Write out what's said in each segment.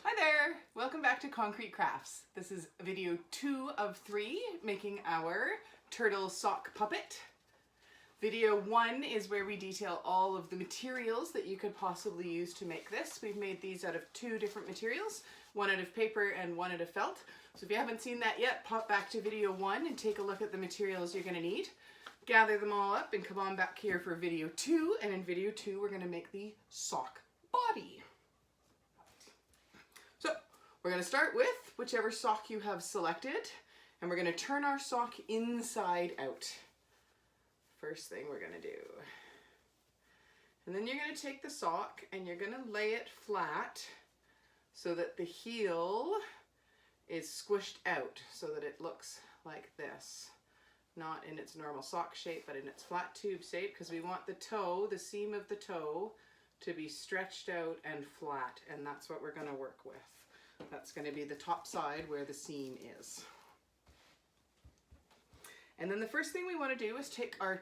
Hi there! Welcome back to Concrete Crafts. This is video 2 of 3, making our turtle sock puppet. Video 1 is where we detail all of the materials that you could possibly use to make this. We've made these out of 2 different materials, one out of paper and one out of felt. So if you haven't seen that yet, pop back to video 1 and take a look at the materials you're going to need. Gather them all up and come on back here for video 2, and in video 2 we're going to make the sock body. So we're going to start with whichever sock you have selected, and we're going to turn our sock inside out. First thing we're going to do. And then you're going to take the sock and you're going to lay it flat so that the heel is squished out so that it looks like this. Not in its normal sock shape, but in its flat tube shape, because we want the toe, the seam of the toe, to be stretched out and flat, and that's what we're going to work with. That's going to be the top side where the seam is. And then the first thing we want to do is take our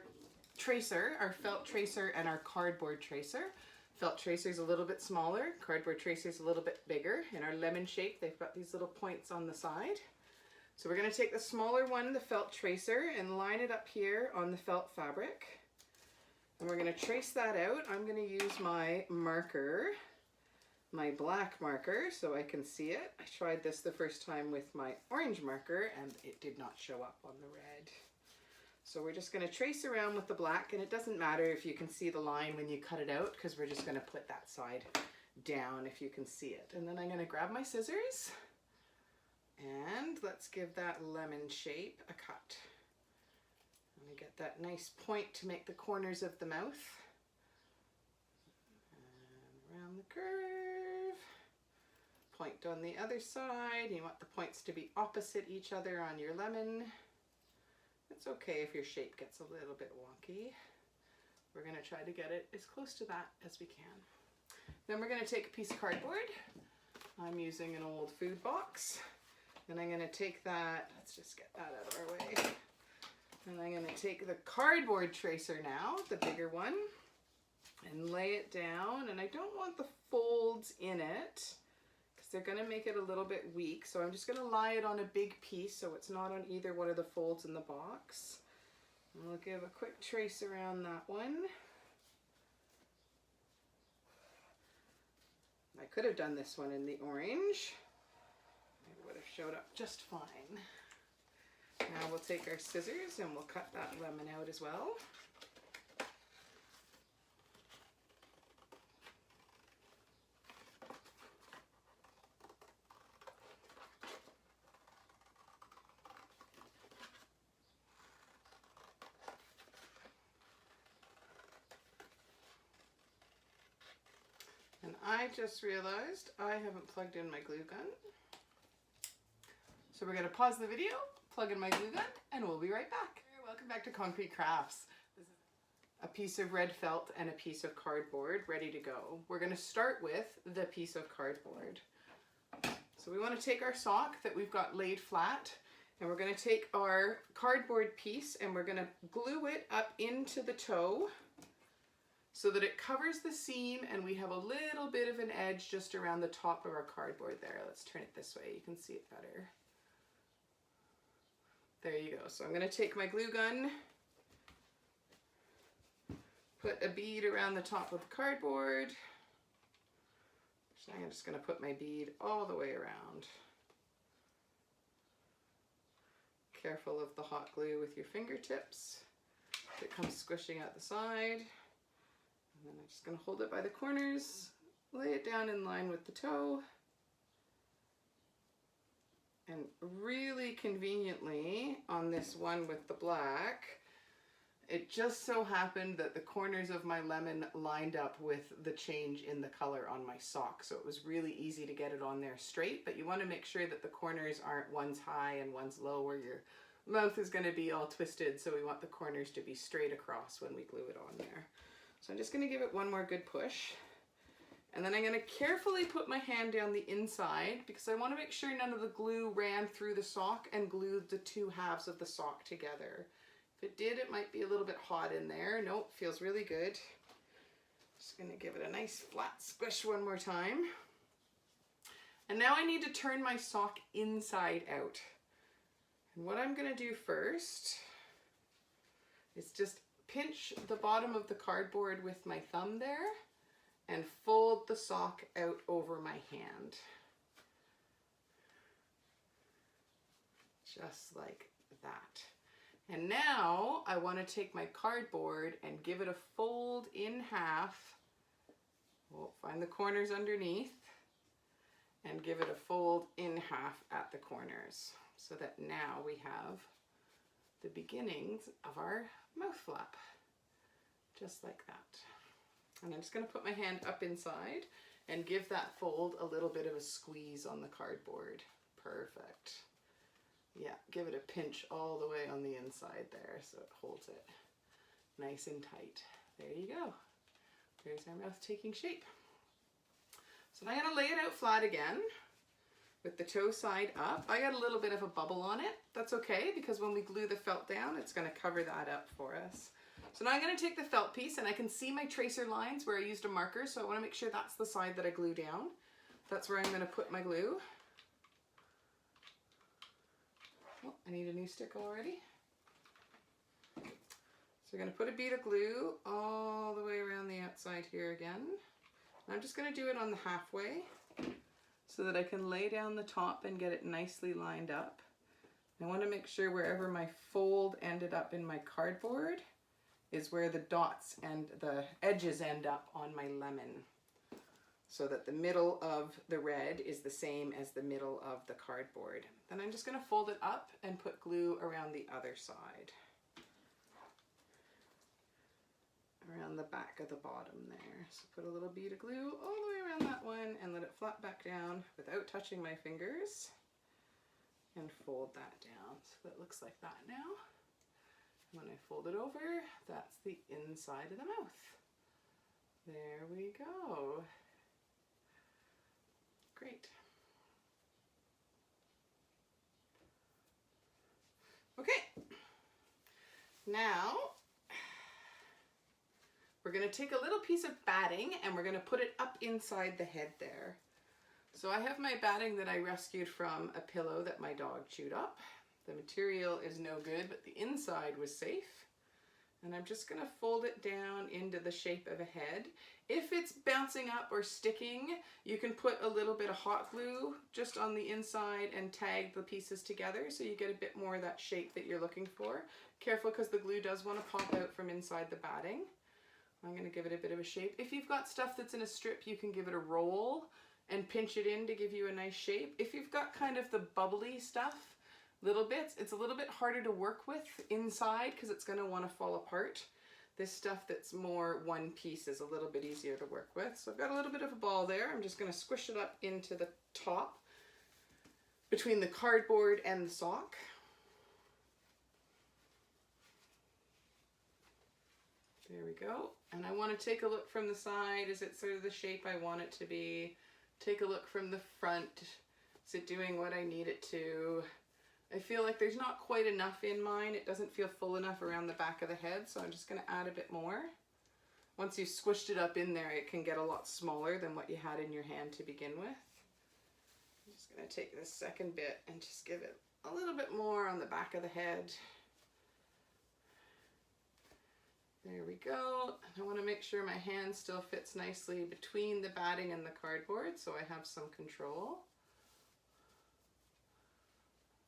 tracer, our felt tracer, and our cardboard tracer. Felt tracer is a little bit smaller, cardboard tracer is a little bit bigger. In our lemon shape, they've got these little points on the side. So we're going to take the smaller one, the felt tracer, and line it up here on the felt fabric. And we're going to trace that out. I'm going to use my marker, my black marker, so I can see it. I tried this the first time with my orange marker and it did not show up on the red. So we're just going to trace around with the black, and it doesn't matter if you can see the line when you cut it out, because we're just going to put that side down if you can see it. And then I'm going to grab my scissors and let's give that lemon shape a cut. I'm going to get that nice point to make the corners of the mouth. And around the curve. Point on the other side. You want the points to be opposite each other on your lemon. It's okay if your shape gets a little bit wonky. We're going to try to get it as close to that as we can. Then we're going to take a piece of cardboard. I'm using an old food box. And I'm going to take that, let's just get that out of our way. And I'm going to take the cardboard tracer now, the bigger one, and lay it down. And I don't want the folds in it, because they're going to make it a little bit weak. So I'm just going to lie it on a big piece so it's not on either one of the folds in the box. And we'll give a quick trace around that one. I could have done this one in the orange. It would have showed up just fine. Now we'll take our scissors and we'll cut that lemon out as well. And I just realized I haven't plugged in my glue gun. So we're going to pause the video, plug in my glue gun, and we'll be right back. Welcome back to Concrete Crafts. This is a piece of red felt and a piece of cardboard ready to go. We're going to start with the piece of cardboard. So we want to take our sock that we've got laid flat, and we're going to take our cardboard piece and we're going to glue it up into the toe so that it covers the seam, and we have a little bit of an edge just around the top of our cardboard there. Let's turn it this way, you can see it better. There you go. So I'm going to take my glue gun, put a bead around the top of the cardboard. So I'm just going to put my bead all the way around. Careful of the hot glue with your fingertips. It comes squishing out the side. And then I'm just going to hold it by the corners, lay it down in line with the toe. And really conveniently, on this one with the black, it just so happened that the corners of my lemon lined up with the change in the color on my sock. So it was really easy to get it on there straight, but you want to make sure that the corners aren't one's high and one's low, where your mouth is going to be all twisted. So we want the corners to be straight across when we glue it on there. So I'm just going to give it one more good push. And then I'm going to carefully put my hand down the inside, because I want to make sure none of the glue ran through the sock and glued the two halves of the sock together. If it did, it might be a little bit hot in there. Nope, feels really good. Just going to give it a nice flat squish one more time. And now I need to turn my sock inside out. And what I'm going to do first is just pinch the bottom of the cardboard with my thumb there and fold the sock out over my hand. Just like that. And now I want to take my cardboard and give it a fold in half. We'll find the corners underneath and give it a fold in half at the corners so that now we have the beginnings of our mouth flap, just like that. And I'm just going to put my hand up inside and give that fold a little bit of a squeeze on the cardboard. Perfect. Yeah, give it a pinch all the way on the inside there so it holds it nice and tight. There you go. There's our mouth taking shape. So now I'm going to lay it out flat again with the toe side up. I got a little bit of a bubble on it. That's okay because when we glue the felt down, it's going to cover that up for us. So now I'm going to take the felt piece and I can see my tracer lines where I used a marker, so I want to make sure that's the side that I glue down. That's where I'm going to put my glue. Oh, I need a new stick already. So we're going to put a bead of glue all the way around the outside here again. I'm just going to do it on the halfway so that I can lay down the top and get it nicely lined up. I want to make sure wherever my fold ended up in my cardboard is where the dots and the edges end up on my lemon, so that the middle of the red is the same as the middle of the cardboard. Then I'm just going to fold it up and put glue around the other side, around the back of the bottom there. So put a little bead of glue all the way around that one and let it flap back down without touching my fingers, and fold that down so that it looks like that now. When I fold it over, that's the inside of the mouth. There we go. Great. Okay. Now, we're going to take a little piece of batting and we're going to put it up inside the head there. So I have my batting that I rescued from a pillow that my dog chewed up. The material is no good, but the inside was safe. And I'm just going to fold it down into the shape of a head. If it's bouncing up or sticking, you can put a little bit of hot glue just on the inside and tag the pieces together so you get a bit more of that shape that you're looking for. Careful because the glue does want to pop out from inside the batting. I'm going to give it a bit of a shape. If you've got stuff that's in a strip, you can give it a roll and pinch it in to give you a nice shape. If you've got kind of the bubbly stuff, little bits, it's a little bit harder to work with inside because it's going to want to fall apart. This stuff that's more one piece is a little bit easier to work with. So I've got a little bit of a ball there. I'm just going to squish it up into the top between the cardboard and the sock. There we go. And I want to take a look from the side. Is it sort of the shape I want it to be? Take a look from the front. Is it doing what I need it to? I feel like there's not quite enough in mine. It doesn't feel full enough around the back of the head, so I'm just going to add a bit more. Once you've squished it up in there, it can get a lot smaller than what you had in your hand to begin with. I'm just going to take this second bit and just give it a little bit more on the back of the head. There we go. I want to make sure my hand still fits nicely between the batting and the cardboard so I have some control.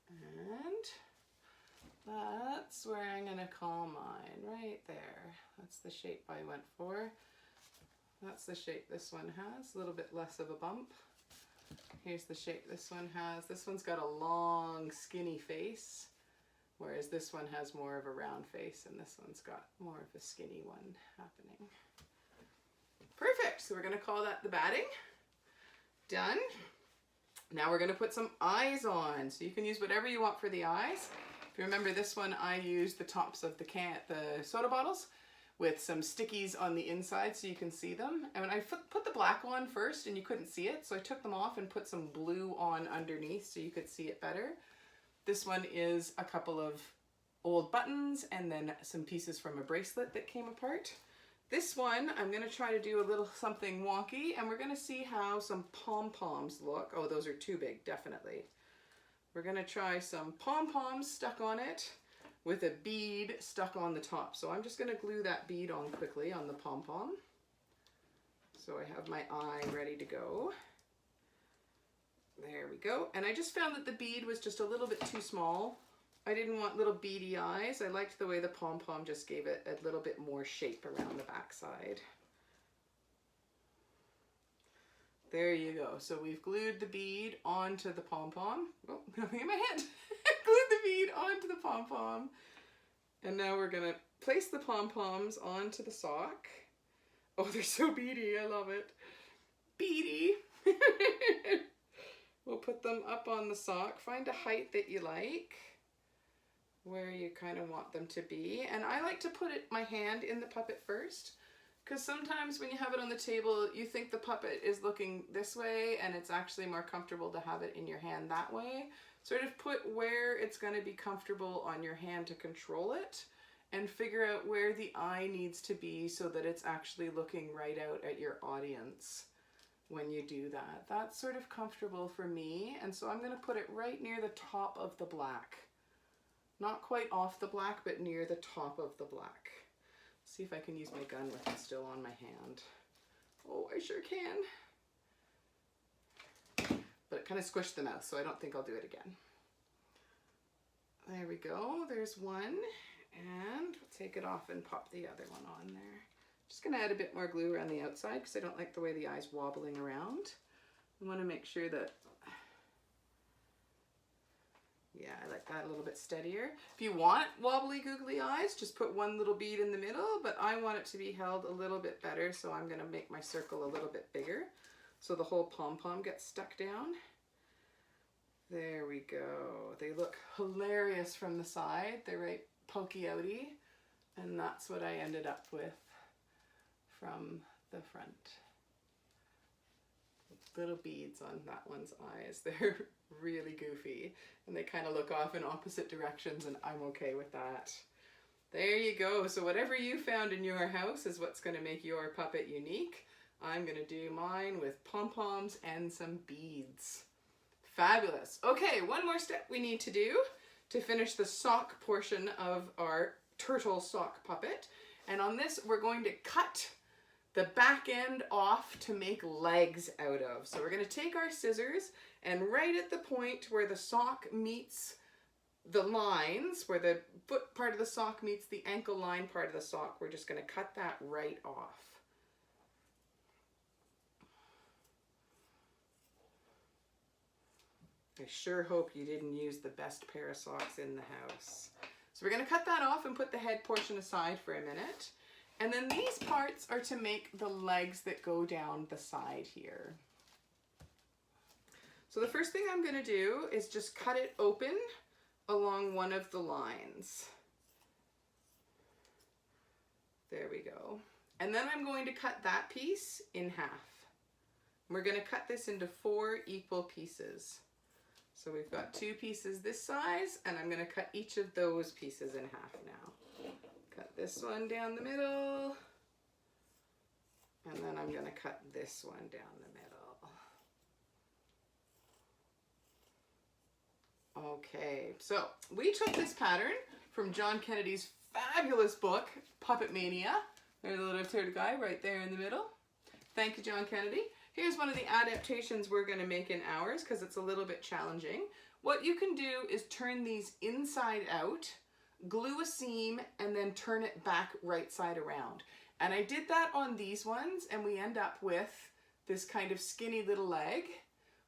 And that's where I'm going to call mine, right there. That's the shape I went for. That's the shape this one has, a little bit less of a bump. Here's the shape this one has. This one's got a long, skinny face, whereas this one has more of a round face, and this one's got more of a skinny one happening. Perfect, so we're going to call that the batting. Done. Now we're going to put some eyes on. So you can use whatever you want for the eyes. If you remember this one, I used the tops of the soda bottles with some stickies on the inside so you can see them. And when I put the black on first and you couldn't see it, so I took them off and put some blue on underneath so you could see it better. This one is a couple of old buttons and then some pieces from a bracelet that came apart. This one, I'm going to try to do a little something wonky, and we're going to see how some pom-poms look. Oh, those are too big, definitely. We're going to try some pom-poms stuck on it with a bead stuck on the top. So I'm just going to glue that bead on quickly on the pom-pom. So I have my eye ready to go. There we go. And I just found that the bead was just a little bit too small. I didn't want little beady eyes. I liked the way the pom-pom just gave it a little bit more shape around the backside. There you go. So we've glued the bead onto the pom-pom. Oh, nothing in my head. Glued the bead onto the pom-pom. And now we're gonna place the pom-poms onto the sock. Oh, they're so beady. I love it. Beady. We'll put them up on the sock. Find a height that you like, where you kind of want them to be. And I like to put my hand in the puppet first, because sometimes when you have it on the table, you think the puppet is looking this way, and it's actually more comfortable to have it in your hand that way. Sort of put where it's going to be comfortable on your hand to control it, and figure out where the eye needs to be so that it's actually looking right out at your audience when you do that. That's sort of comfortable for me, and so I'm going to put it right near the top of the black. Not quite off the black, but near the top of the black. See if I can use my gun with it still on my hand. Oh, I sure can. But it kind of squished the mouth, so I don't think I'll do it again. There we go. There's one. And we'll take it off and pop the other one on there. Just going to add a bit more glue around the outside because I don't like the way the eye's wobbling around. I want to make sure that, yeah, I like that a little bit steadier. If you want wobbly googly eyes, just put one little bead in the middle, but I want it to be held a little bit better, so I'm going to make my circle a little bit bigger so the whole pom-pom gets stuck down. There we go. They look hilarious from the side. They're right pokey outy, and that's what I ended up with from the front. Little beads on that one's eyes. They're really goofy, and they kind of look off in opposite directions, and I'm okay with that. There you go. So whatever you found in your house is what's going to make your puppet unique. I'm going to do mine with pom-poms and some beads. Fabulous. Okay, one more step we need to do to finish the sock portion of our turtle sock puppet. And on this, we're going to cut the back end off to make legs out of. So we're going to take our scissors, and right at the point where the sock meets the lines, where the foot part of the sock meets the ankle line part of the sock, we're just going to cut that right off. I sure hope you didn't use the best pair of socks in the house. So we're going to cut that off and put the head portion aside for a minute. And then these parts are to make the legs that go down the side here. So the first thing I'm going to do is just cut it open along one of the lines. There we go. And then I'm going to cut that piece in half. We're going to cut this into 4 equal pieces. So we've got 2 pieces this size, and I'm going to cut each of those pieces in half now. Cut this one down the middle, and then I'm going to cut this one down the middle. Okay, so we took this pattern from John Kennedy's fabulous book, Puppet Mania. There's a little turtle guy right there in the middle. Thank you, John Kennedy. Here's one of the adaptations we're going to make in ours because it's a little bit challenging. What you can do is turn these inside out, glue a seam, and then turn it back right side around. And I did that on these ones, and we end up with this kind of skinny little leg,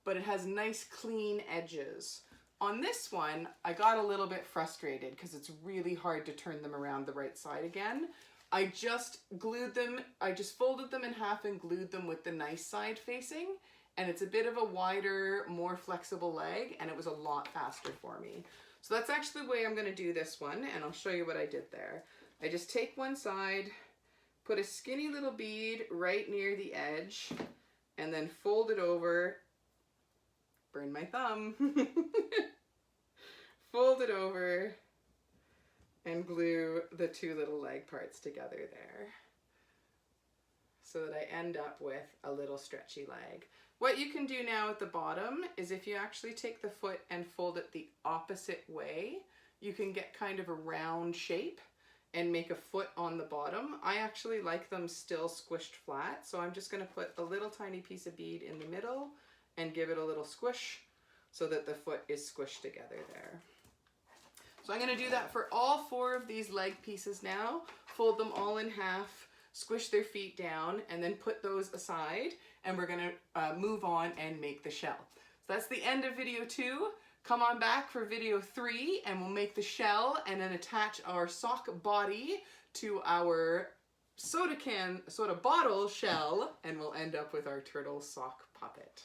but it has nice clean edges. On this one, I got a little bit frustrated because it's really hard to turn them around the right side again. I just glued them, I just folded them in half and glued them with the nice side facing, and it's a bit of a wider, more flexible leg, and it was a lot faster for me. So that's actually the way I'm going to do this one, and I'll show you what I did there. I just take one side, put a skinny little bead right near the edge, and then fold it over, burn my thumb, fold it over, and glue the 2 little leg parts together there. so that I end up with a little stretchy leg. What you can do now at the bottom is if you actually take the foot and fold it the opposite way, you can get kind of a round shape and make a foot on the bottom. I actually like them still squished flat, so I'm just going to put a little tiny piece of bead in the middle and give it a little squish so that the foot is squished together there. So I'm going to do that for all 4 of these leg pieces now, fold them all in half, squish their feet down, and then put those aside, and we're going to move on and make the shell. So that's the end of video 2. Come on back for video 3 and we'll make the shell and then attach our sock body to our soda bottle shell, and we'll end up with our turtle sock puppet.